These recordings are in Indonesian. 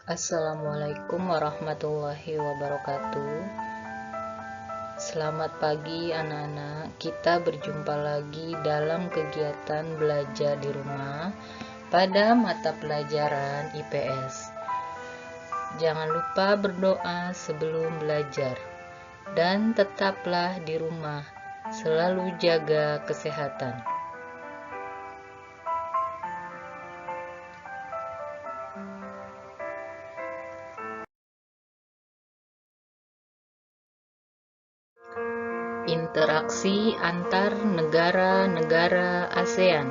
Assalamualaikum warahmatullahi wabarakatuh. Selamat pagi anak-anak. Kita berjumpa lagi dalam kegiatan belajar di rumah pada mata pelajaran IPS. Jangan lupa berdoa sebelum belajar dan tetaplah di rumah. Selalu jaga kesehatan. Interaksi antar negara-negara ASEAN.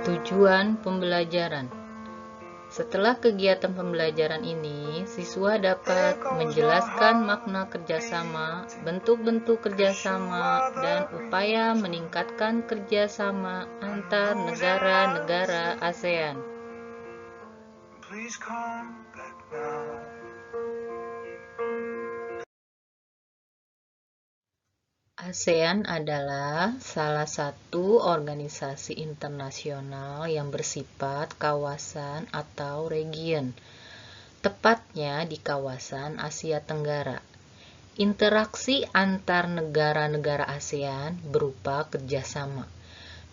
Tujuan pembelajaran. Setelah kegiatan pembelajaran ini, siswa dapat menjelaskan makna kerjasama, bentuk-bentuk kerjasama, dan upaya meningkatkan kerjasama antar negara-negara ASEAN. ASEAN adalah salah satu organisasi internasional yang bersifat kawasan atau region, tepatnya di kawasan Asia Tenggara. Interaksi antar negara-negara ASEAN berupa kerjasama.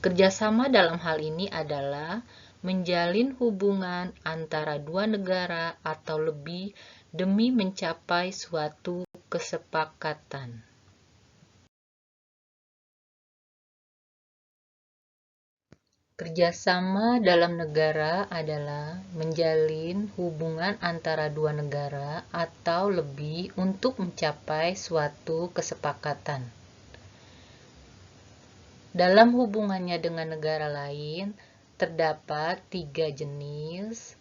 Kerjasama dalam hal ini adalah menjalin hubungan antara dua negara atau lebih demi mencapai suatu kesepakatan. Kerjasama dalam negara adalah menjalin hubungan antara dua negara atau lebih untuk mencapai suatu kesepakatan. Dalam hubungannya dengan negara lain, terdapat 3 jenis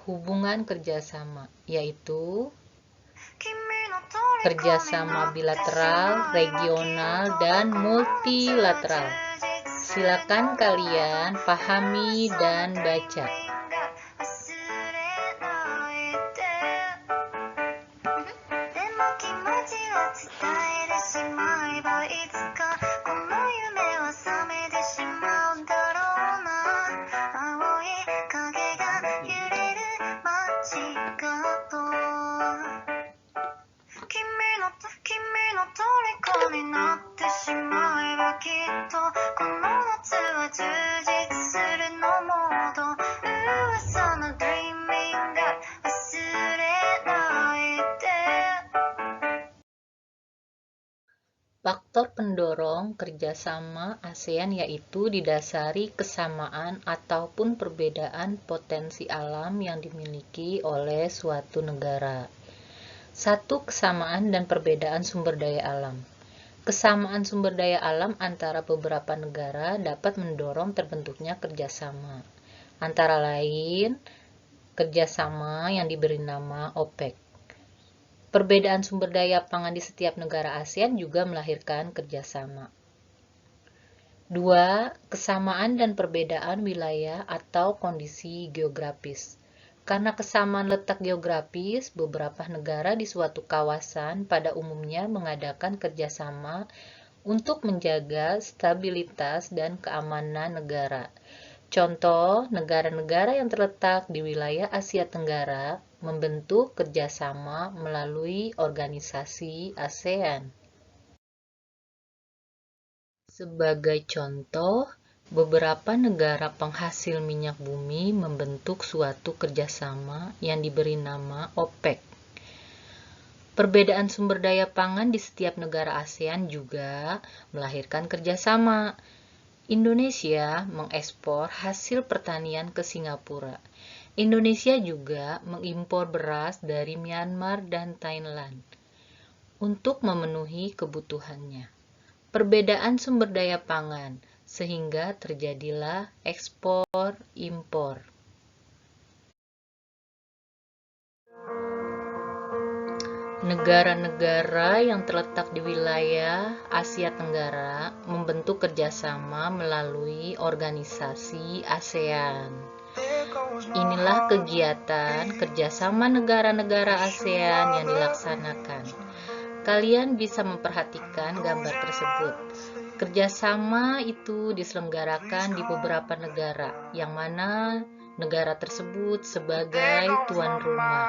hubungan kerjasama, yaitu kerjasama bilateral, regional, dan multilateral. Silakan kalian pahami dan baca. Faktor pendorong kerjasama ASEAN yaitu didasari kesamaan ataupun perbedaan potensi alam yang dimiliki oleh suatu negara. 1. Kesamaan dan perbedaan sumber daya alam. Kesamaan sumber daya alam antara beberapa negara dapat mendorong terbentuknya kerjasama. Antara lain, kerjasama yang diberi nama OPEC. Perbedaan sumber daya pangan di setiap negara ASEAN juga melahirkan kerjasama. 2. Kesamaan dan perbedaan wilayah atau kondisi geografis. Karena kesamaan letak geografis, beberapa negara di suatu kawasan pada umumnya mengadakan kerjasama untuk menjaga stabilitas dan keamanan negara. Contoh, negara-negara yang terletak di wilayah Asia Tenggara membentuk kerjasama melalui organisasi ASEAN. Sebagai contoh, beberapa negara penghasil minyak bumi membentuk suatu kerjasama yang diberi nama OPEC. Perbedaan sumber daya pangan di setiap negara ASEAN juga melahirkan kerjasama. Indonesia mengekspor hasil pertanian ke Singapura. Indonesia juga mengimpor beras dari Myanmar dan Thailand untuk memenuhi kebutuhannya. Perbedaan sumber daya pangan, sehingga terjadilah ekspor-impor. Negara-negara yang terletak di wilayah Asia Tenggara membentuk kerjasama melalui organisasi ASEAN. Inilah kegiatan kerjasama negara-negara ASEAN yang dilaksanakan. Kalian bisa memperhatikan gambar tersebut. Kerjasama itu diselenggarakan di beberapa negara, yang mana negara tersebut sebagai tuan rumah.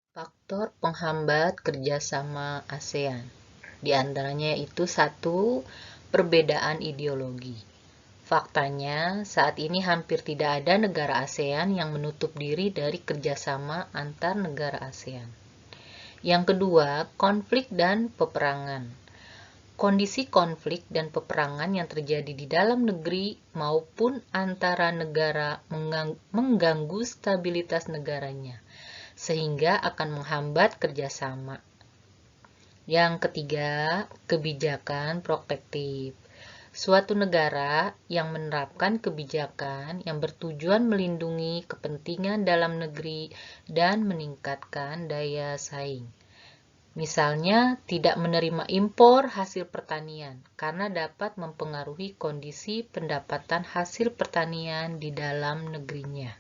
Faktor penghambat kerjasama ASEAN. Di antaranya yaitu 1. Perbedaan ideologi. Faktanya, saat ini hampir tidak ada negara ASEAN yang menutup diri dari kerjasama antar negara ASEAN. Yang kedua, konflik dan peperangan. Kondisi konflik dan peperangan yang terjadi di dalam negeri maupun antara negara mengganggu stabilitas negaranya, sehingga akan menghambat kerjasama. Yang ketiga, kebijakan protektif. Suatu negara yang menerapkan kebijakan yang bertujuan melindungi kepentingan dalam negeri dan meningkatkan daya saing. Misalnya, tidak menerima impor hasil pertanian karena dapat mempengaruhi kondisi pendapatan hasil pertanian di dalam negerinya.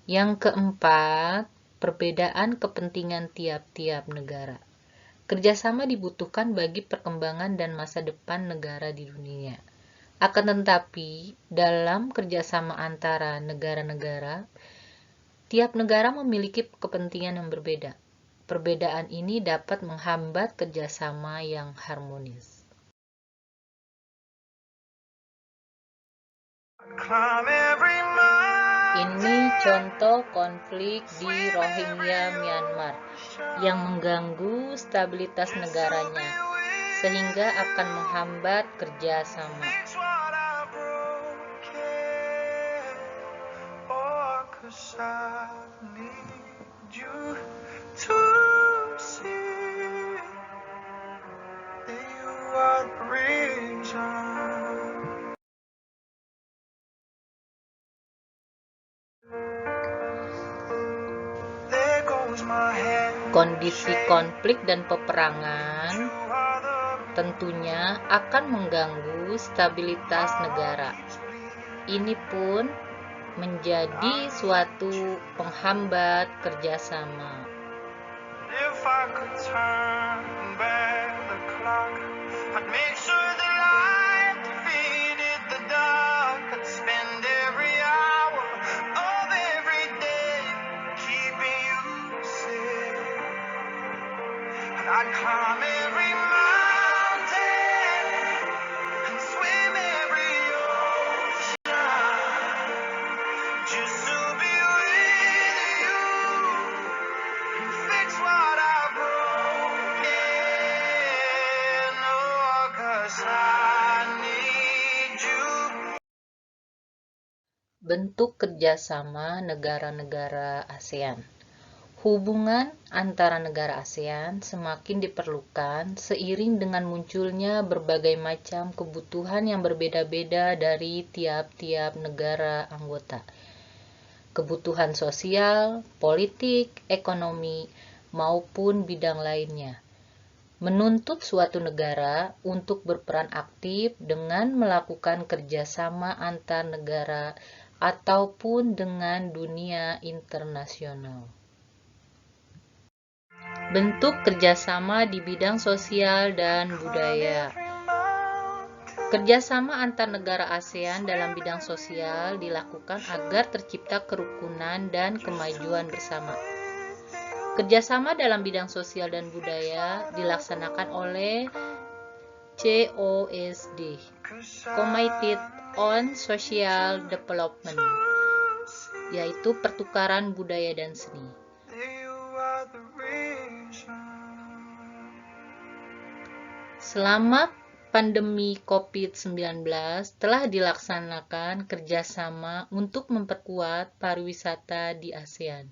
Yang keempat, perbedaan kepentingan tiap-tiap negara. Kerjasama dibutuhkan bagi perkembangan dan masa depan negara di dunia. Akan tetapi, dalam kerjasama antara negara-negara, tiap negara memiliki kepentingan yang berbeda. Perbedaan ini dapat menghambat kerjasama yang harmonis. Ini contoh konflik di Rohingya, Myanmar, yang mengganggu stabilitas negaranya, sehingga akan menghambat kerjasama. Kondisi konflik dan peperangan tentunya akan mengganggu stabilitas negara. Ini pun menjadi suatu penghambat kerjasama. I'd climb every mountain and swim every ocean just to be with you and fix what I've broken. Oh, 'cause I need you. Bentuk kerjasama negara-negara ASEAN. Hubungan antara negara ASEAN semakin diperlukan seiring dengan munculnya berbagai macam kebutuhan yang berbeda-beda dari tiap-tiap negara anggota. Kebutuhan sosial, politik, ekonomi, maupun bidang lainnya. Menuntut suatu negara untuk berperan aktif dengan melakukan kerjasama antar negara ataupun dengan dunia internasional. Bentuk kerjasama di bidang sosial dan budaya. Kerjasama antar negara ASEAN dalam bidang sosial dilakukan agar tercipta kerukunan dan kemajuan bersama. Kerjasama dalam bidang sosial dan budaya dilaksanakan oleh COSD, Committee on Social Development, yaitu pertukaran budaya dan seni. Selama pandemi COVID-19 telah dilaksanakan kerjasama untuk memperkuat pariwisata di ASEAN.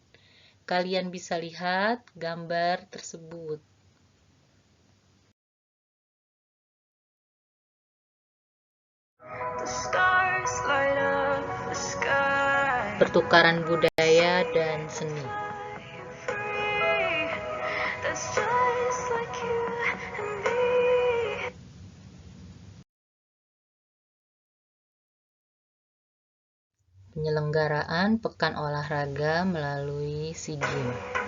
Kalian bisa lihat gambar tersebut. The stars light up the sky. pertukaran budaya dan seni. Penyelenggaraan Pekan Olahraga melalui SEA Games.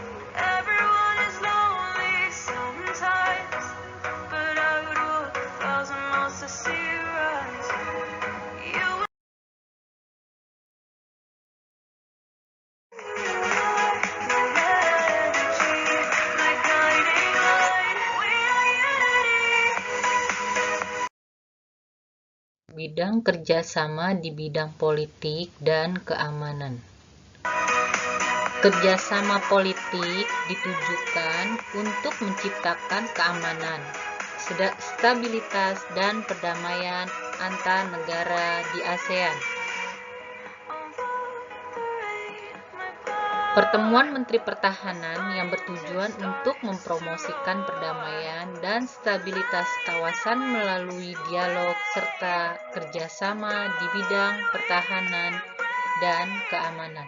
Bidang kerjasama di bidang politik dan keamanan. Kerjasama politik ditujukan untuk menciptakan keamanan, stabilitas, dan perdamaian antar negara di ASEAN. Pertemuan Menteri Pertahanan yang bertujuan untuk mempromosikan perdamaian dan stabilitas kawasan melalui dialog serta kerjasama di bidang pertahanan dan keamanan.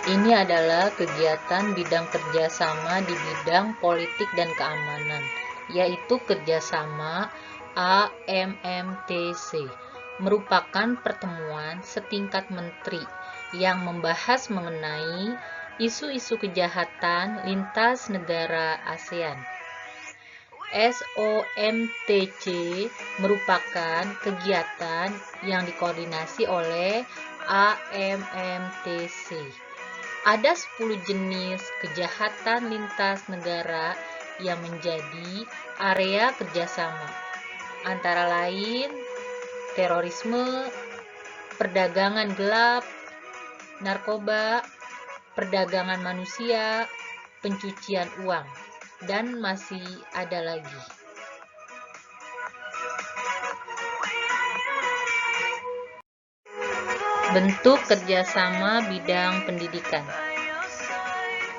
Ini adalah kegiatan bidang kerjasama di bidang politik dan keamanan, yaitu kerjasama AMMTC, merupakan pertemuan setingkat menteri yang membahas mengenai isu-isu kejahatan lintas negara ASEAN. SOMTC merupakan kegiatan yang dikoordinasi oleh AMMTC. Ada 10 jenis kejahatan lintas negara yang menjadi area kerjasama, antara lain terorisme, perdagangan gelap, narkoba, perdagangan manusia, pencucian uang, dan masih ada lagi. Bentuk kerjasama bidang pendidikan.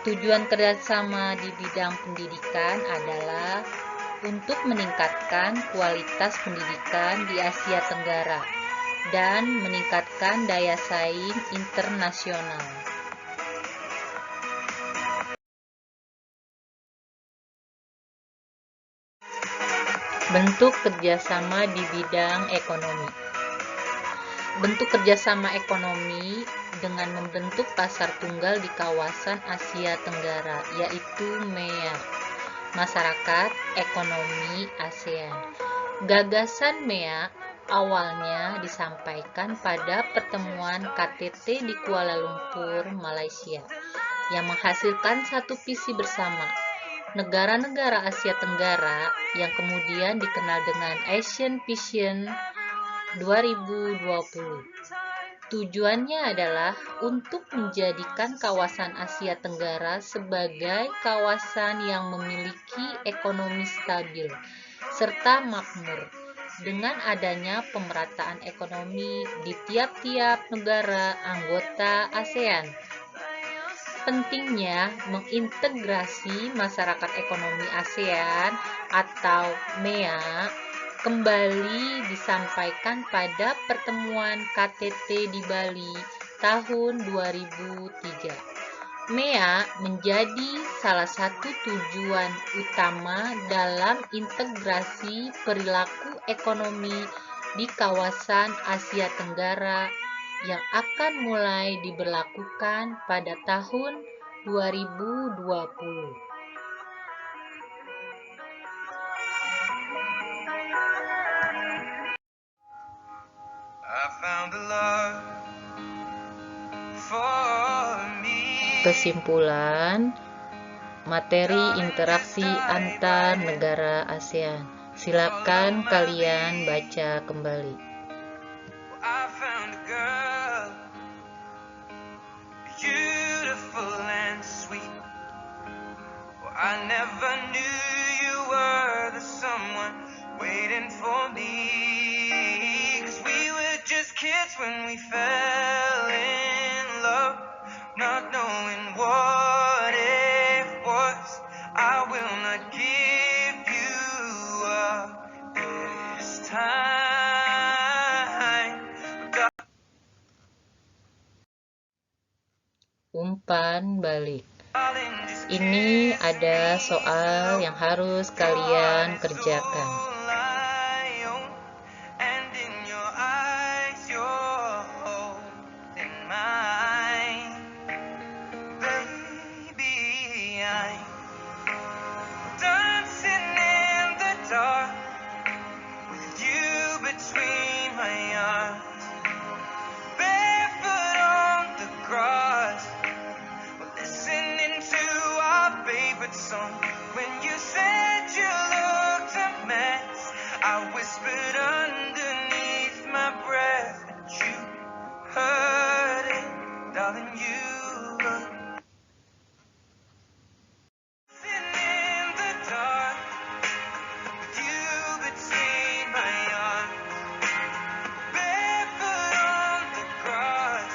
Tujuan kerjasama di bidang pendidikan adalah untuk meningkatkan kualitas pendidikan di Asia Tenggara dan meningkatkan daya saing internasional. Bentuk kerjasama di bidang ekonomi. Bentuk kerjasama ekonomi dengan membentuk pasar tunggal di kawasan Asia Tenggara, yaitu MEA, Masyarakat Ekonomi ASEAN. Gagasan MEA awalnya disampaikan pada pertemuan KTT di Kuala Lumpur, Malaysia, yang menghasilkan satu visi bersama, negara-negara Asia Tenggara, yang kemudian dikenal dengan Asian Vision 2020. Tujuannya adalah untuk menjadikan kawasan Asia Tenggara sebagai kawasan yang memiliki ekonomi stabil serta makmur dengan adanya pemerataan ekonomi di tiap-tiap negara anggota ASEAN. Pentingnya mengintegrasi masyarakat ekonomi ASEAN atau MEA kembali disampaikan pada pertemuan KTT di Bali tahun 2003. MEA menjadi salah satu tujuan utama dalam integrasi perilaku ekonomi di kawasan Asia Tenggara yang akan mulai diberlakukan pada tahun 2020. Kesimpulan, materi interaksi antar negara ASEAN. Silakan kalian baca kembali. I never knew you were the someone waiting for me, 'cause we were just kids when we fell in love, not knowing what it was. I will not give you up this time. Umpan balik. Ini ada soal yang harus kalian kerjakan. When you said you looked a mess, I whispered underneath my breath, and you heard it, darling. You look sitting in the dark with you between my arms, barefoot on the grass,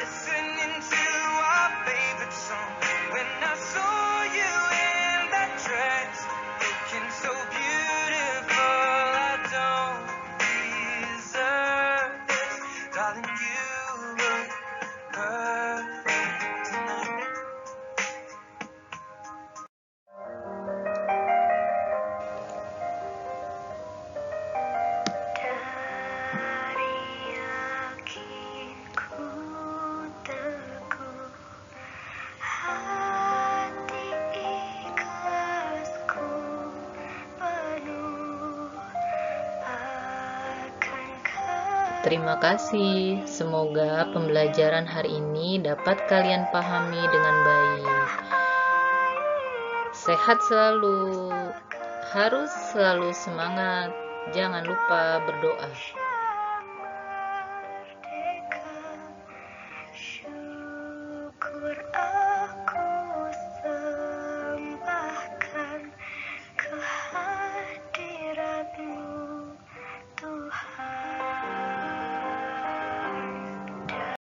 listening to our favorite song. When I saw you in that dress, looking so beautiful, I don't deserve this, darling. You look perfect tonight. Dari yakinku teguh, hati ikhlasku penuh akan kau. Terima kasih. Semoga pembelajaran hari ini dapat kalian pahami dengan baik. Sehat selalu. Harus selalu semangat. Jangan lupa berdoa.